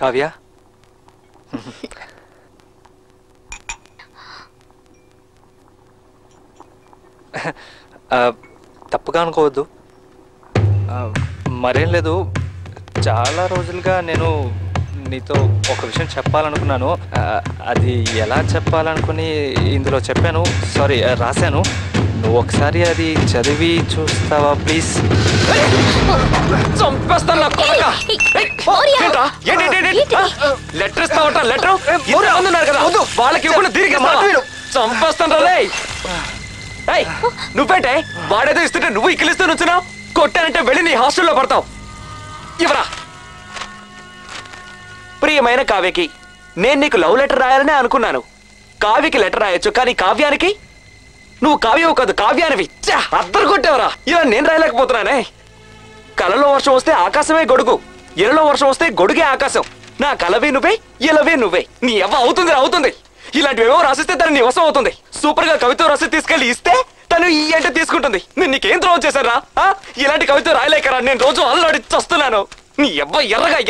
కావ్య తప్పుగా అనుకోవద్దు. మరేం లేదు, చాలా రోజులుగా నేను నీతో ఒక విషయం చెప్పాలనుకున్నాను. అది ఎలా చెప్పాలనుకుని ఇందులో చెప్పాను, సారీ రాశాను. నువ్వు ఒకసారి అది చదివి చూస్తావా ప్లీజ్? లెటర్ ఇస్తావట? లెటర్ కదా వాళ్ళకి చంపేస్తాను. నువ్వేంటే వాడేదో ఇస్తుంటే నువ్వు ఇక్కిలిస్తూ నుంచున్నావు. కొట్టానంటే వెళ్ళి నీ హాస్టల్లో పడతావు. ఇవరా ప్రియమైన కావ్యకి, నేను నీకు లవ్ లెటర్ రాయాలనే అనుకున్నాను. కావ్యకి లెటర్ రాయొచ్చు, కానీ కావ్యానికి నువ్వు కావ్యవు కాదు కావ్యానివి. అద్దరు కొట్టేవరా. ఇలా నేను రాయలేకపోతున్నానే. కలలో వర్షం వస్తే ఆకాశమే గొడుగు, ఇలలో వర్షం వస్తే గొడుగే ఆకాశం. నా కలవే నువ్వే, ఇలవే నువ్వే. నీ ఎవ్వ అవుతుంది అవుతుంది. ఇలాంటివేవో రాసిస్తే తను నీ వశం అవుతుంది. సూపర్ గా కవిత్వం రాసి తీసుకెళ్లి ఇస్తే తను ఈ అంటే తీసుకుంటుంది. నేను నీకేం ద్రోహం చేశాను రా? ఇలాంటి కవిత్వం రాయలేకరా నేను రోజు అల్లాడి చస్తున్నాను. నీ ఎవ్వ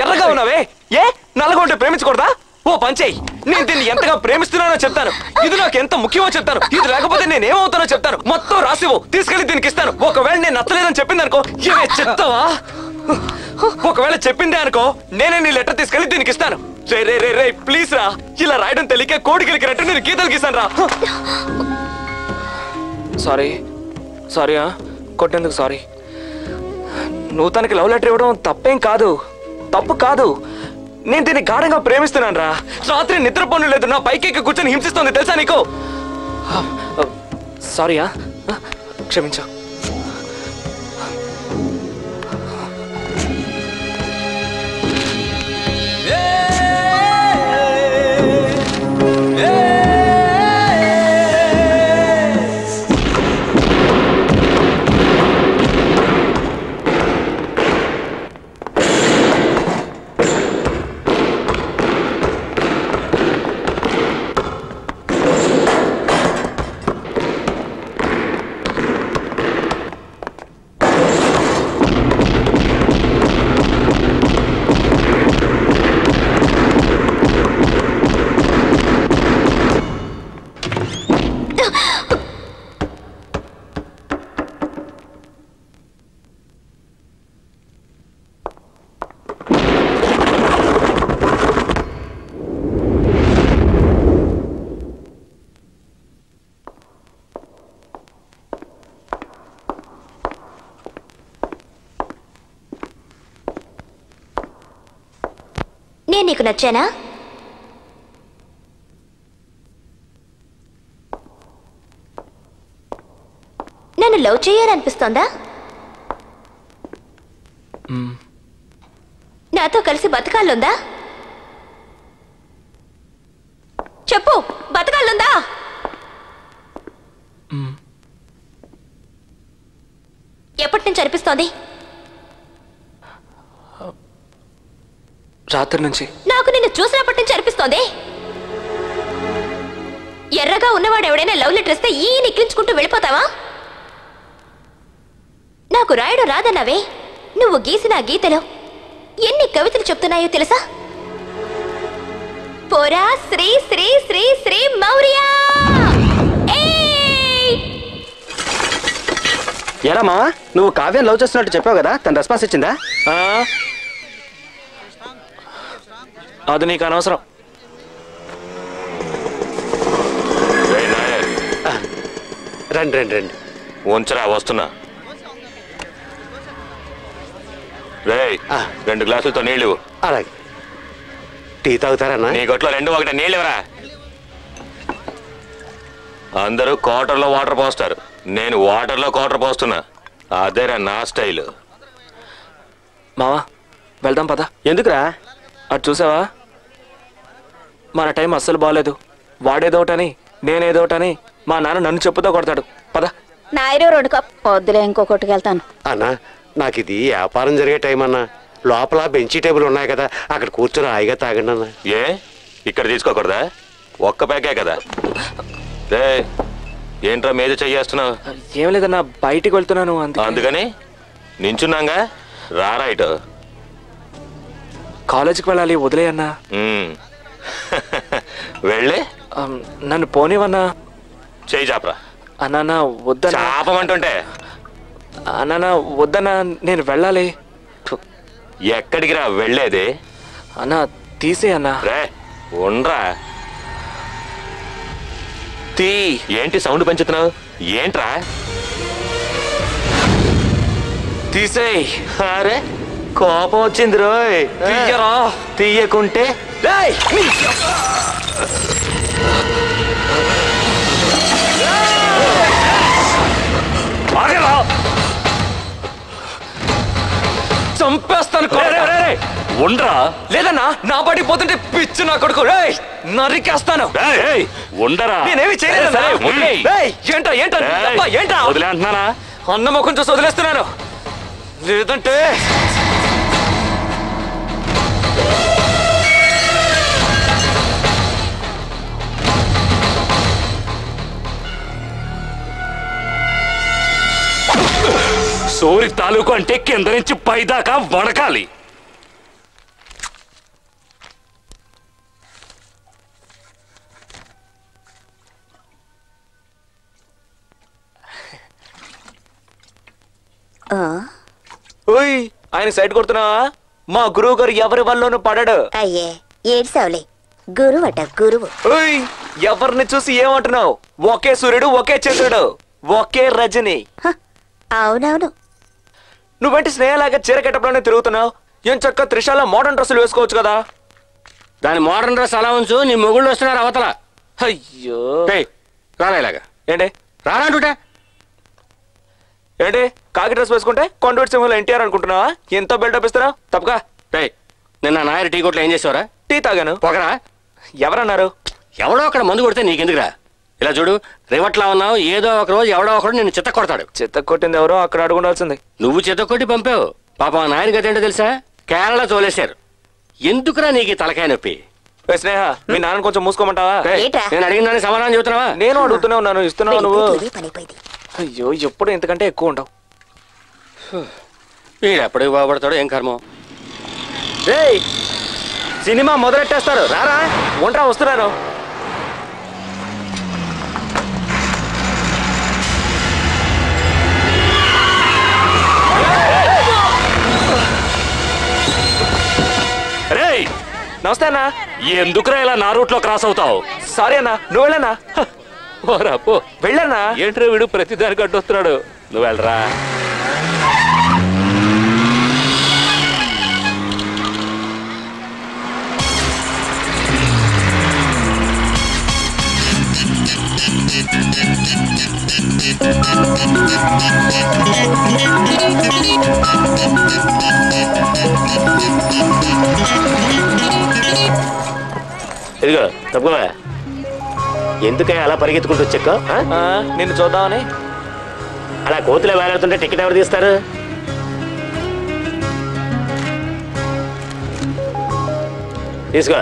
ఎర్రగా ఉన్నావే. ఏ నల్లగా ఉంటే ప్రేమించకూడదా? ఓ పంచేయి, నేను దీన్ని ఎంతగా ప్రేమిస్తున్నానో చెప్తాను. ఇది నాకు ఎంత ముఖ్యమో చెప్తాను. ఇది లేకపోతే నేనేమవుతానో చెప్తాను. మొత్తం రాసివో తీసుకెళ్లి దీనికి ఇస్తాను. ఒకవేళ నేను నచ్చలేదని చెప్పింది అనుకో, ఏమే చెప్తావా? ఒకవేళ చెప్పిందే అనుకో, నేనే నీ లెటర్ తీసుకెళ్లి దీనికి ఇస్తాను. రే రే రే రే ప్లీజ్ రా. ఇలా రాయడం తెలియక కోడి గెలికినట్టు నేను గీతలు గీసాను రా. సారీ సారీ కొట్టేందుకు సారీ. నువ్వు తనకి లవ్ లెటర్ ఇవ్వడం తప్పేం కాదు, తప్పు కాదు. నేను దీన్ని గాఢంగా ప్రేమిస్తున్నాను రా. రాత్రి నిద్రపోను లేదు, నా పైకి కూర్చొని హింసిస్తోంది తెలుసా నీకు? సారీయా, క్షమించు. నేను నీకు నచ్చానా? నన్ను లవ్ చేయాలనిపిస్తోందా? నాతో కలిసి బతకాలుందా? చెప్పు, బతకాలుందా? ఎప్పటి నుంచి అనిపిస్తోంది? రాత్రి నుంచి. నాకు నిన్ను చూసినప్పటి నుంచి అనిపిస్తోంది. ఎర్రగా ఉన్నవాడు ఎవడైనా లవ్ లెటర్ ఇస్తే ఈ నిక్కించుకుంటూ వెళ్ళిపోతావా? నాకు రాయడం రాదన్నావే. నువ్వు గీసిన గీతలో ఎన్ని కవితలు చెప్తున్నాయో తెలుసా? పోరా శ్రీ శ్రీ శ్రీ శ్రీ మౌర్య. ఎరా మావా, నువ్వు కావ్యం లవ్ చేస్తున్నట్టు చెప్పావు కదా, తన రెస్పాన్స్ ఇచ్చిందా? అది నీకు అనవసరం. రండి రండి రండి. ఉంచరా, వస్తున్నా. రే 2 గ్లాసులతో నీళ్ళు. అలాగే. టీ తాగుతారన్నా? నీ గొట్లో 2 1 నీళ్ళు ఇవ్వరా. అందరూ క్వార్టర్లో వాటర్ పోస్తారు, నేను వాటర్లో క్వార్టర్ పోస్తున్నా. అదేరా నా స్టైల్. మావా వెళ్దాం పద. ఎందుకురా? అటు చూసావా, మన టైం అస్సలు బాగలేదు. వాడేదోటని నేనేదోటని మా నాన్న నన్ను చెప్పుతో కొడతాడు. పద. నాయరు 2 కప్ వద్దులే, ఇంకొకటికి వెళ్తాను. అన్నా నాకు ఇది వ్యాపారం జరిగే టైం అన్నా. లోపల బెంచీ టేబుల్ ఉన్నాయి కదా, అక్కడ కూర్చొని హాయిగా తాగండి అన్న. ఏ ఇక్కడ తీసుకోకూడదా? ఒక్క ప్యాకే కదా. రే ఏంట్రా మీద చెయ్యేస్తున్నావు? ఏం లేదన్నా, బయటికి వెళ్తున్నాను. అందుకని నించున్నాగా, రారా ఇటు. కాలేజీకి వెళ్ళాలి, వదిలే అన్నా. వెళ్ళే నన్ను పోనివన్నా. చేయి చాపరా. అన్నా వద్దన్నా. చాపమంటుంటే అన్నా వద్దన్నా, నేను వెళ్ళాలి. ఎక్కడికి రా వెళ్ళేది? అన్నా తీసే అన్నా. రే ఉండ్రా. తీ. ఏంటి సౌండ్ పెంచుతున్నావు? ఏంట్రా? తీసేయ్. అరే కోపం వచ్చింది రోయ్. తీయరా. తీయకుంటే చంపేస్తాను. ఉండ్రా. లేదన్నా, నా బడి పోతుంటే పిచ్చి నా కొడుకు. నరికేస్తాను. ఉండరా. నేనేమి చేయలేదు. ఏంటా ఏంటా ఏంటా వదిలే అంటున్నానా? అన్న ముఖం చూసి వదిలేస్తున్నాను. లేదంటే సూరి తాలూకు అంటే కింద నుంచి పైదాకా వడకాలి. ఓయ్, ఆయన సైడ్ కొడుతున్నావా? మా గురువు గారు ఎవరి వల్లోనూ పడాడు. అయ్యే ఏడ్సావులే, గురువు అట గురువు. ఓయ్, ఎవరిని చూసి ఏమంటున్నావు? ఒకే సూర్యుడు, ఒకే చంద్రుడు, ఒకే రజని. అవునవును. నువ్వేంటి స్నేహలాగా చీర కట్టడంలోనే తిరుగుతున్నావు? ఏం చక్క త్రిషాల మోడర్న్ డ్రెస్సులు వేసుకోవచ్చు కదా. దాని మోడర్న్ డ్రెస్ అలా ఉంచు, నీ మొగుళ్ళు వస్తున్నారు అవతల. అయ్యో రారా ఇలాగా. ఏంటి రానంటుంటే ఏంటి కాకి డ్రెస్ వేసుకుంటే కొండవీటి సింహంలో ఎన్టీఆర్ అనుకుంటున్నావా? ఎంత బిల్డప్ ఇస్తారా? తప్పగా. నిన్న నాయర్ టీ కొట్లో ఏం చేసావరా? టీ తాగాను. పొగరా? ఎవరన్నారు? ఎవడో అక్కడ మందు కొడితే నీకెందుకురా? ఇలా చూడు, రివట్లా ఉన్నావు, ఏదో ఒక రోజు ఎవడో ఒకడు నిన్ను చిత్త కొడతాడు. చిత్త కొట్టింది ఎవరో అక్కడ అడుగుండాల్సింది. నువ్వు చిత్త కొట్టి పంపావు. పాపం ఆ నాయన గతి ఏంటో తెలుసా? కేరళ తోలేశారు. ఎందుకురా నీకు తలకాయ నొప్పి? స్నేహ, మీ నాన్న కొంచెం మూసుకోమంటావా? నేను అడిగిన దానికి సమాధానం చెబుతున్నావా? నేను అడుగుతూనే ఉన్నాను, ఇస్తున్నావు నువ్వు. అయ్యో, ఎప్పుడు ఇంతకంటే ఎక్కువ ఉంటావు. వీడు ఎప్పటికి బాగుపడతాడో ఏం కర్మం. రేయ్, సినిమా మొదలెట్టేస్తారు, రారా. ఒంటరా వస్తున్నాను. రేయ్ నమస్తే అన్నా. ఎందుకురా ఇలా నా రూట్ లో క్రాస్ అవుతావు? సారీ అన్నా, నువ్వు వెళ్ళన్నా. వెళ్ళన్నా. ఏంట్రా వీడు ప్రతిదానికి అడ్డొస్తున్నాడు? నువ్వు వెళ్ళరా. ఇదిగో తప్పుగా ఎందుకై అలా పరిగెత్తుకుంటూ వచ్చాక నిన్ను చూద్దామని. అలా కోతులే వేలాడుతుంటే టికెట్ ఎవరు తీస్తారు? తీసుకో.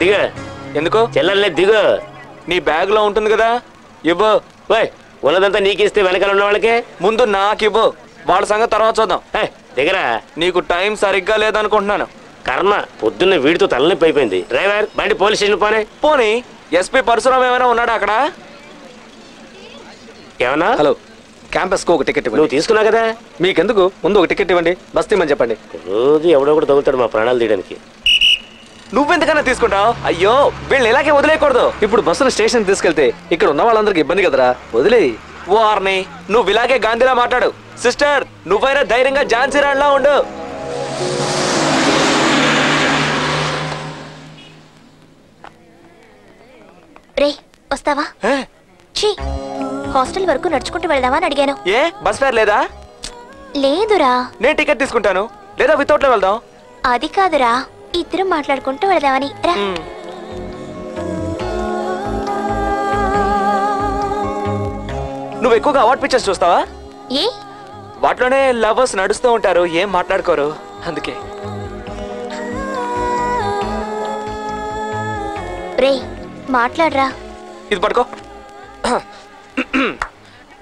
దిగు. ఎందుకు? చెల్లెల్లే దిగు. నీ బ్యాగ్ లో ఉంటుంది కదా, ఇవ్వు. ఓయ్, ఉన్నదంతా నీకిస్తే వెనకాల ఉన్న వాళ్ళకి ముందు నాకు ఇవ్వు, వాళ్ళ సంగతి తర్వాత చూద్దాం. దిగరా. నీకు టైం సరిగ్గా లేదనుకుంటున్నాను. కర్మ, పొద్దున్న వీడితో తలనొప్పి అయిపోయింది. డ్రైవర్, బండి పోలీస్ స్టేషన్ పోనే. పోనీ. ఎస్పీ పరశురామ్ ఏమైనా ఉన్నాడా అక్కడ? ఏమన్నా? హలో, క్యాంపస్ కు ఒక టికెట్ ఇవ్వండి. నువ్వు తీసుకున్నావు కదా. మీకెందుకు? ముందు ఒక టికెట్ ఇవ్వండి, బస్ తీమని చెప్పండి. రోజు ఎవడో కూడా తగులుతాడు మా ప్రాణాలు తీయడానికి. నువ్వెందుకన్నా తీసుకుంటావు? అయ్యో, వీళ్ళని ఇలాగే వదిలేయకూడదు. ఇప్పుడు బస్సును స్టేషన్ తీసుకెళ్తే ఇక్కడ ఉన్న వాళ్ళందరికి ఇబ్బంది కదరా, వదిలే. వార్ని, నువ్వు ఇలాగే గాంధీలా మాట్లాడు. సిస్టర్, నువ్వైనా ధైర్యంగా ఝాన్సీ రాణిలా ఉండు. రే, వస్తావా? ఛీ, హాస్టల్ వరకు నడుచుకుంటూ వెళ్దామా అని అడిగాను. ఏ బస్ ఫేర్ లేదా? లేదురా. నేను టికెట్ తీసుకుంటాను, లేదా వితౌట్ లో వెళ్దాం. అది కాదురా, ఇద్దరం మాట్లాడుకుంటూ వెళ్దామని. రా. నువ్వు ఎక్కువగా అవార్డ్ పిక్చర్స్ చూస్తావా? ఏ? వాటిలోనే లవర్స్ నడుస్తూ ఉంటారు, ఏం మాట్లాడుకోరు, అందుకే. రే, మాట్లాడరా. ఇది పట్టుకో.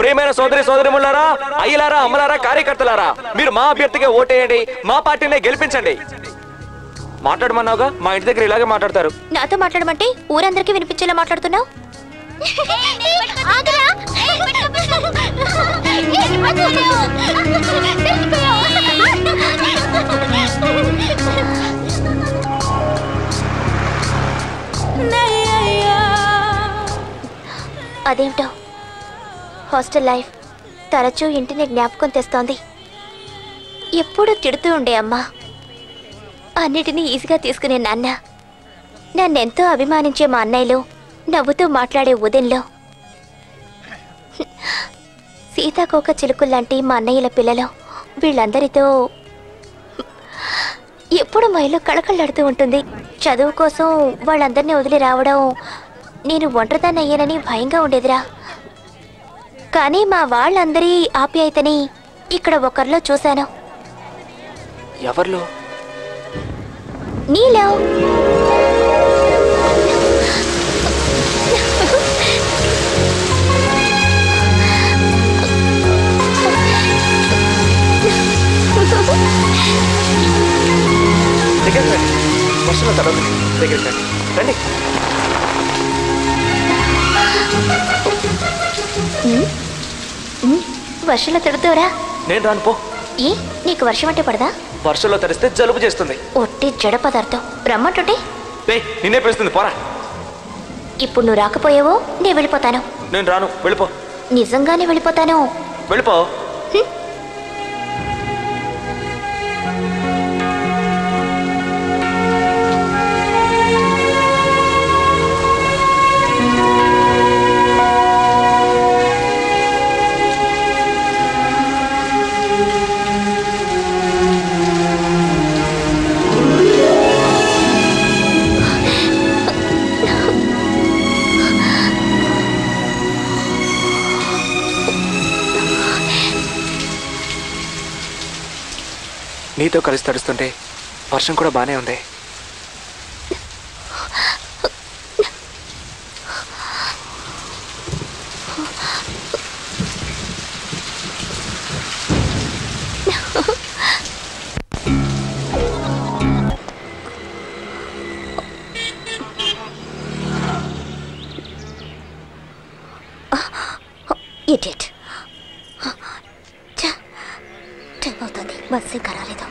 ప్రియమైన సోదరి సోదరిములారా, అయ్యలారా, అమ్మలారా, కార్యకర్తలారా, మీరు మా అభ్యర్థిగా ఓటేయండి, మా పార్టీనే గెలిపించండి. మాట్లాడమన్నావుగా, మా ఇంటి దగ్గర ఇలాగే మాట్లాడతారు. నాతో మాట్లాడమంటే ఊరందరికీ వినిపించేలా మాట్లాడుతున్నావు. అదేంటో హాస్టల్ లైఫ్ తరచూ ఇంటిని జ్ఞాపకం తెస్తోంది. ఎప్పుడూ తిడుతూ ఉండే అమ్మ, అన్నిటినీ ఈజీగా తీసుకునే నాన్న, నన్నెంతో అభిమానించే మా అన్నయ్యలు, నవ్వుతూ మాట్లాడే ఉదయంలో సీతాకోక చిలుకుల్లాంటి మా అన్నయ్యల పిల్లలు, వీళ్ళందరితో ఎప్పుడు మైలో కళకళలాడుతూ ఉంటుంది. చదువు కోసం వాళ్ళందరినీ వదిలి రావడం నేను ఒంటరిదాన్ని అయ్యానని భయంగా ఉండేదిరా. కానీ మా వాళ్ళందరి ఆప్యాయతని ఇక్కడ ఒకరిలో చూశాను. ఎవరిలో? నీలో. దగ్గరికి రండి, వర్షంలో తడవదు. దగ్గరికి రండి, రండి. వర్షంలో తడుతూరా? నేను రాను, పో. ఏ, నీకు వర్షం అంటే పడదా? వర్షంలో తడిస్తే జలుబు చేస్తుంది. ఒట్టి జడ పదార్థం. రమ్మంటుంటే నిన్నే పిలుస్తుంది, పోరా. ఇప్పుడు నువ్వు రాకపోయావో నేను వెళ్ళిపోతాను. నేను రాను, వెళ్ళిపో. నిజంగానే వెళ్ళిపోతాను. వెళ్ళిపో. నీతో కలిసి తడుస్తుంటే వర్షం కూడా బానే ఉంది. ఇడియట్. టైం అవుతుంది, బస్సు ఇంకా రాలేదు.